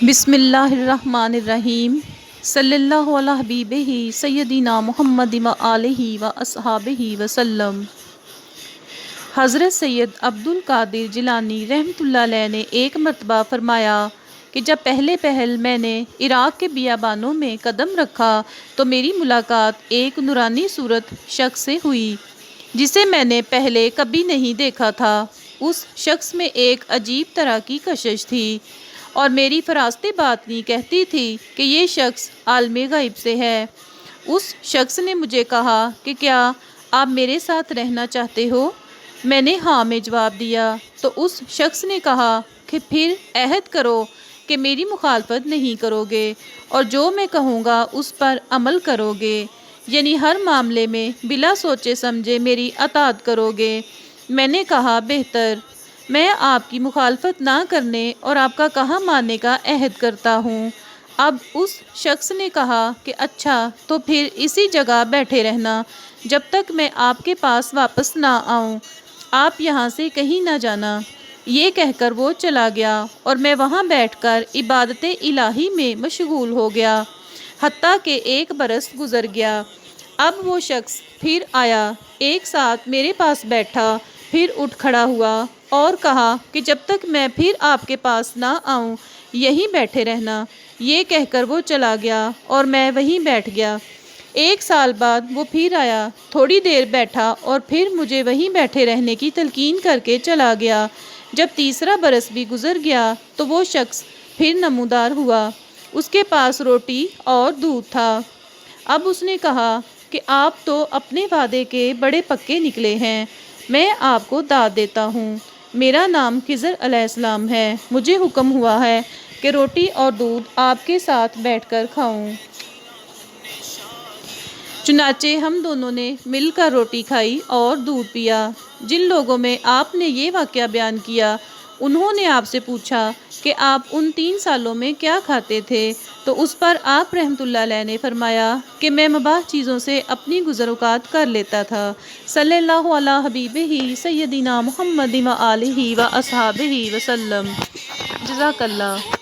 بسم اللہ الرحمن الرحیم صلی اللہ علی حبیبہ سیدنا محمد و آلہ و اصحابہ وسلم۔ حضرت سید عبد القادر جیلانی رحمۃ اللہ علیہ نے ایک مرتبہ فرمایا کہ جب پہل میں نے عراق کے بیابانوں میں قدم رکھا تو میری ملاقات ایک نورانی صورت شخص سے ہوئی جسے میں نے پہلے کبھی نہیں دیکھا تھا۔ اس شخص میں ایک عجیب طرح کی کشش تھی اور میری فراست باطنی کہتی تھی کہ یہ شخص عالم غیب سے ہے۔ اس شخص نے مجھے کہا کہ کیا آپ میرے ساتھ رہنا چاہتے ہو؟ میں نے ہاں میں جواب دیا تو اس شخص نے کہا کہ پھر عہد کرو کہ میری مخالفت نہیں کرو گے اور جو میں کہوں گا اس پر عمل کرو گے، یعنی ہر معاملے میں بلا سوچے سمجھے میری اطاعت کرو گے۔ میں نے کہا بہتر، میں آپ کی مخالفت نہ کرنے اور آپ کا کہا ماننے کا عہد کرتا ہوں۔ اب اس شخص نے کہا کہ اچھا تو پھر اسی جگہ بیٹھے رہنا جب تک میں آپ کے پاس واپس نہ آؤں، آپ یہاں سے کہیں نہ جانا۔ یہ کہہ کر وہ چلا گیا اور میں وہاں بیٹھ کر عبادت الہی میں مشغول ہو گیا، حتیٰ کہ 1 برس گزر گیا۔ اب وہ شخص پھر آیا، ایک ساتھ میرے پاس بیٹھا، پھر اٹھ کھڑا ہوا اور کہا کہ جب تک میں پھر آپ کے پاس نہ آؤں یہیں بیٹھے رہنا۔ یہ کہہ کر وہ چلا گیا اور میں وہیں بیٹھ گیا۔ 1 سال بعد وہ پھر آیا، تھوڑی دیر بیٹھا اور پھر مجھے وہیں بیٹھے رہنے کی تلقین کر کے چلا گیا۔ جب تیسرا برس بھی گزر گیا تو وہ شخص پھر نمودار ہوا، اس کے پاس روٹی اور دودھ تھا۔ اب اس نے کہا کہ آپ تو اپنے وعدے کے بڑے پکے نکلے ہیں، میں آپ کو دعوت دیتا ہوں۔ میرا نام خضر علیہ السلام ہے، مجھے حکم ہوا ہے کہ روٹی اور دودھ آپ کے ساتھ بیٹھ کر کھاؤں۔ چنانچہ ہم دونوں نے مل کر روٹی کھائی اور دودھ پیا۔ جن لوگوں میں آپ نے یہ واقعہ بیان کیا انہوں نے آپ سے پوچھا کہ آپ ان 3 سالوں میں کیا کھاتے تھے، تو اس پر آپ رحمۃ اللہ علیہ نے فرمایا کہ میں مباح چیزوں سے اپنی گزر اوقات کر لیتا تھا۔ صلی اللہ علی حبیبہ سیدنا محمد و آلہ و اصحابہ وسلم۔ جزاک اللہ۔